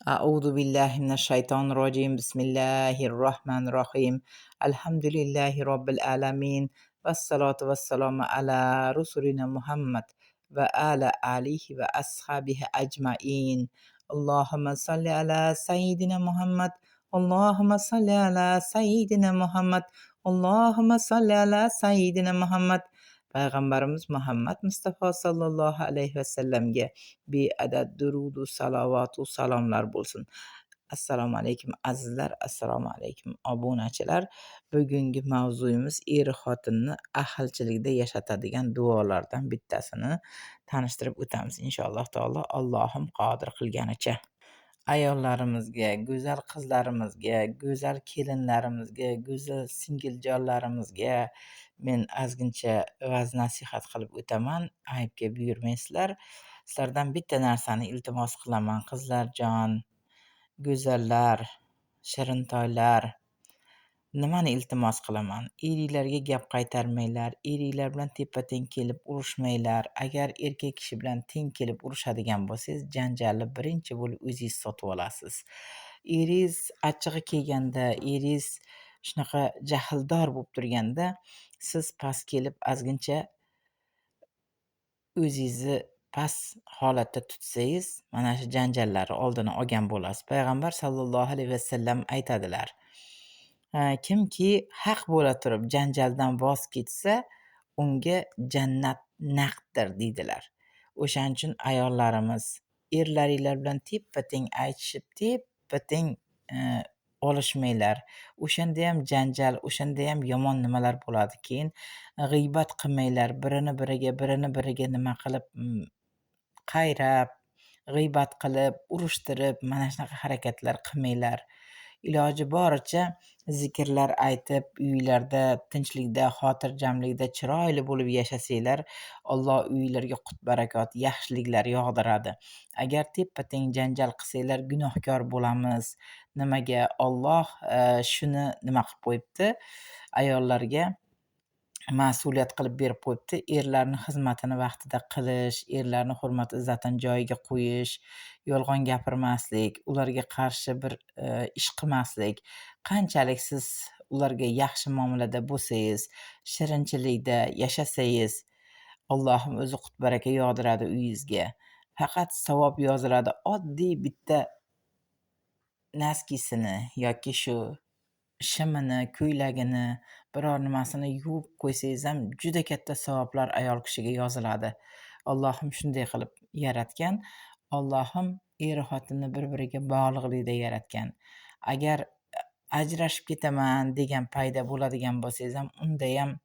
أعوذ بالله من الشيطان الرجيم بسم الله الرحمن الرحيم الحمد لله رب العالمين والصلاة والسلام على رسولنا محمد وعلى آله وأصحابه أجمعين اللهم صل على سيدنا محمد اللهم صل على سيدنا محمد اللهم صل على سيدنا محمد Payg'ambarimiz Muhammad Mustafa sallallohu alayhi vasallamga beadad durudu salavatu salomlar bo'lsin. Assalomu alaykum azizlar, assalomu alaykum obunachilar. Bugungi mavzuyimiz xotinni ahilchilikda yashatadigan duolardan bittasini tanishtirib o'tamiz inshaalloh taolo Allohim qodir qilganicha. Ayollarimizga, go'zal qizlarimizga, go'zal kelinlarimizga, go'zal singiljonlarimizga men ozgincha va'z-nasihat qilib o'taman. Aybga buyurmaysizlar. Sizlardan bitta narsani iltimos qilaman, qizlarjon, go'zallar, shirintoylar. Nimani iltimos qilaman? Eringlarga gap qaytarmanglar, eringlar bilan teppa-teng kelib urushmanglar. Agar erkak kishi bilan teng kelib urushadigan bo'lsangiz, janjalni birinchi bo'lib o'zingiz sotib olasiz. Eringiz achchig'i kelganda, eringiz shunaqa jahldor bo'lib turganda, siz past kelib ozgincha o'zingizni past holatda tutsangiz, mana shu janjallarni oldini olgan bo'lasiz. Payg'ambar sallallohu alayhi vasallam aytadilar: kimki haq bo'la turib janjaldan voz kechsa, unga jannat naqddir deydilar. O'shaning uchun ayollarimiz, erlaringlar bilan teppa-teng aytishib, teppa-teng olishmanglar. O'shanda ham janjal, o'shanda ham yomon nimalar bo'ladi. Keyin g'iybat qilmanglar, birini biriga nima qilib qayrab, g'iybat qilib, urushtirib, mana shunaqa harakatlar qilmanglar. Iloji boricha zikrlar aytib, uylarda tinchlikda, xotirjamlikda chiroyli bo'lib yashasanglar, Alloh uylarga qut-barakot, yaxshiliklar yog'diradi. Agar teppa-teng janjal qilsanglar, gunohkor bo'lamiz. Nimaga? Alloh shuni nima qilib qo'yibdi? Ayollarga mas'uliyat qilib berib qo'yibdi. Erlarni xizmatini vaqtida qilish, erlarni hurmat izzatini joyiga qo'yish, yolg'on gapirmaslik, ularga qarshi bir ish qilmaslik. Qanchalik siz ularga yaxshi muomalada bo'lsangiz, shirinchilikda yashasangiz, Allohim o'zi qut-baraka yog'diradi uyingizga. Faqat savob yoziladi. Oddiy bitta naskisini yoki shu shimini, ko'ylagini, biror nimasini yuvib qo'ysangiz ham juda katta savoblar ayol kishiga yoziladi. Allohim shunday qilib yaratgan. Allohim xotinni bir-biriga bog'liqlikda yaratgan. Agar ajrashib ketaman degan payda bo'ladigan bo'lsangiz ham, unda ham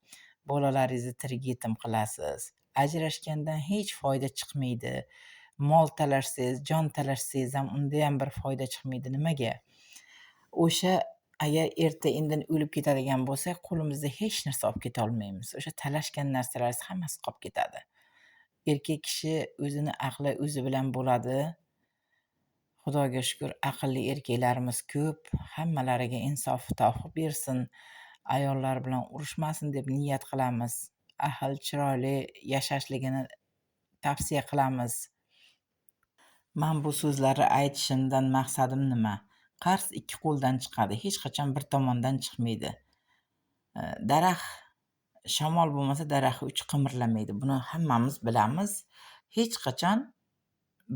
bolalaringizni tirik yetim qilasiz. Ajrashgandan hech foyda chiqmaydi. Mol talashsangiz, jon talashsangiz ham unda ham bir foyda chiqmaydi. Nimaga? O'sha agar erta-indin o'lib ketadigan bo'lsak, qo'limizda hech narsa olib keta olmaymiz. O'sha talashgan narsalaringiz hammasi qolib ketadi. Erkak kishi o'zini aqli o'zi bilan bo'ladi. Xudoga shukr, aqlli erkaklarimiz ko'p. Hammalariga insof topib bersin. Ayollar bilan urushmasin deb niyat qilamiz. Ahil chiroyli yashashligini tavsiya qilamiz. Men bu so'zlarni aytishimdan maqsadim nima? Qars ikki qo'ldan chiqadi, hech qachon bir tomondan chiqmaydi. Daraxt shamol bo'lmasa daraxti uchi qimirlamaydi. Buni hammamiz bilamiz. Hech qachon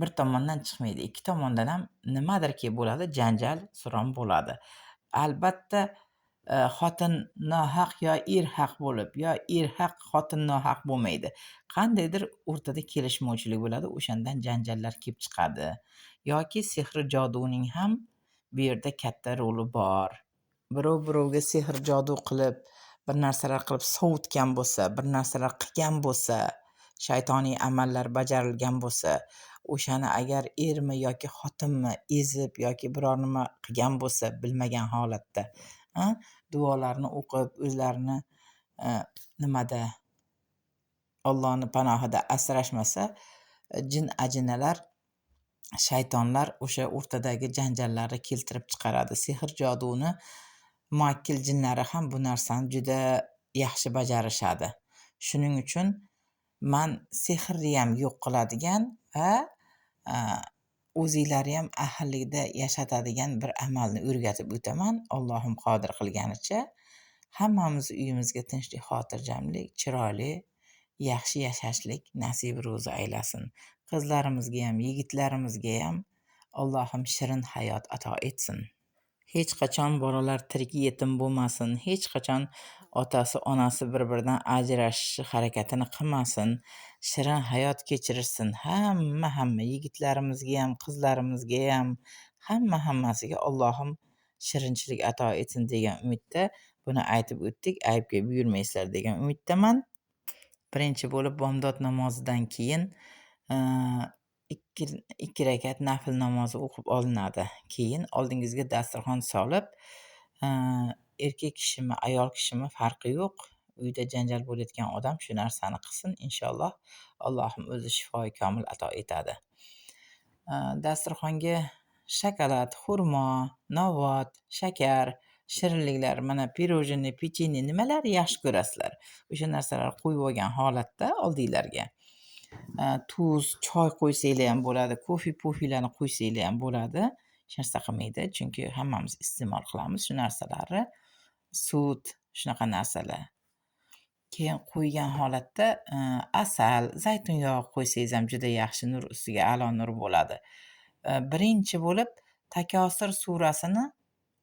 bir tomondan chiqmaydi. Ikki tomondan ham nimadirki bo'ladi, janjal, suron bo'ladi. Albatta xotin nohaq yo haq bo'lib, yo haq xotin nohaq bo'lmaydi. Qandaydir o'rtada kelishmovchilik bo'ladi, o'shandan janjallar kelib chiqadi. Yoki sehr joduning ham bu yerda katta roli bor. Birov birovga sehr jodu qilib, bir narsalar qilib sovutgan bo'lsa, bir narsalar qilgan bo'lsa, shaytoniy amallar bajarilgan bo'lsa, o'shani agar ermi yoki xotinmi ezib yoki biror nima qilgan bo'lsa, bilmagan holatda, duolarni o'qib, o'zlarini nimada Allohning panohida asrashmasa, jin ajinalar, shaytonlar o'sha o'rtadagi janjallarni keltirib chiqaradi. Sehr joduni muakkil jinlari ham bu narsani juda yaxshi bajarishadi. Shuning uchun men sehrni ham yo'q qiladigan va o'zinglariyam ahillikda yashatadigan bir amalni o'rgatib o'taman. Allohim qodir qilganicha hammamiz uyimizga tinchlik, xotirjamlik, chiroyli, yaxshi yashashlik nasib ro'zi aylasin. Qizlarimizgayam, yigitlarimizgayam Allohim shirin hayot ato etsin. Hech qachon bolalar tirik yetim bo'lmasin. Hech qachon otasi, onasi bir-biridan ajrashish harakatini qilmasin. Shirin hayot kechirishsin. Hamma yigitlarimizgayam, qizlarimizgayam, hammasiga Allohim shirinchilik ato etsin degan umidda buni aytib o'tdik. Aybga buyurmaysizlar degan umiddaman. Birinchi bo'lib bomdod namozidan keyin ikki rakat nafl namozi o'qib olinadi. Keyin oldingizga dasturxon solib, erkak kishimi, ayol kishimi farqi yo'q. Uyda janjal bo'layotgan odam shu narsani qilsin, inshaalloh Allohim o'zi shifoi komil ato etadi. Dasturxonga shokolad, xurmo, novvot, shakar, shirinliklar, mana pirojnoye, pechenye nimalar yaxshi ko'rasizlar. O'sha narsalarni qo'yib olgan holatda oldinglarga tuz, choy qo'ysanglar ham bo'ladi, kofe-po'filarni qo'ysanglar ham bo'ladi. Hech narsa qilmaydi, chunki hammamiz iste'mol qilamiz shu narsalarni. Sut, shunaqa narsalar. Keyin qo'ygan holatda asal, zaytun yog'i qo'ysangiz ham juda yaxshi, nur ustiga a'lo nur bo'ladi. Birinchi bo'lib Takosir surasini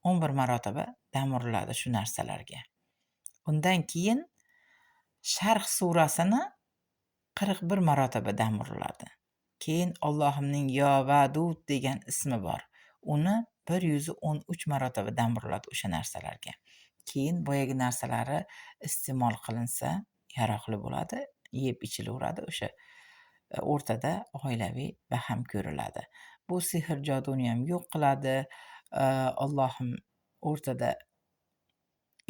11 marotaba dam uriladi shu narsalarga. Undan keyin Sharh surasini 41 marotaba dam uriladi. Keyin Allohimning Yo Vadud degan ismi bor. Uni 113 marotaba dam uriladi o'sha narsalarga. Keyin boyagi narsalari iste'mol qilinsa yaroqli bo'ladi, yeb ichilaveradi. O'sha o'rtada oilaviy baham ko'riladi. Bu sehr joduni ham yo'q qiladi. Allohim o'rtada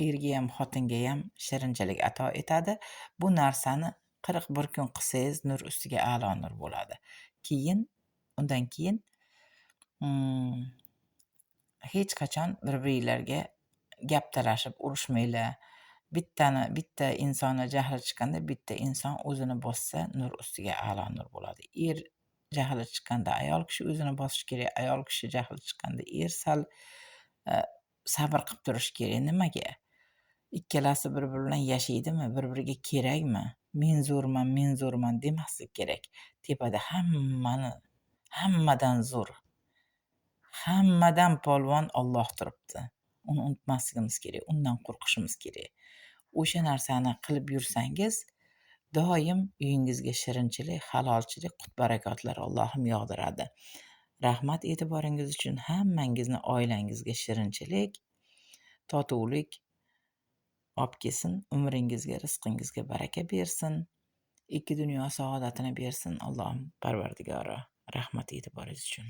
erga ham xotinga ham shirinchilik ato etadi. Bu narsani 41 kun qilsangiz nur ustiga a'lo nur bo'ladi. Undan keyin hech qachon bir-biringlarga gap talashib urushmanglar. Bitta insonni jahli chiqqanda bitta inson o'zini bossa nur ustiga a'lo nur bo'ladi. Er jahli chiqqanda ayol kishi o'zini bosish kerak, ayol kishi jahli chiqqanda er sal sabr qilib turish kerak. Nimaga? Ikkalasi bir-biri bilan yashaydimi? Bir-biriga kerakmi? Men zo'rman demaslik kerak. Tepada hammadan zo'r, hammadan polvon Alloh turibdi. Uni unutmasligimiz kerak, undan qo'rqishimiz kerak. O'sha narsani qilib yursangiz, doim uyingizga shirinchilik, halolchilik, qut-barakotlar Allohim yog'diradi. Rahmat e'tiboringiz uchun. Hammangizni oilangizga shirinchilik, totuvlik olib kelsin. Umringizga, rizqingizga baraka bersin. Ikki dunyo saodatini bersin Allohim Parvardigori. Rahmat e'tiboringiz uchun.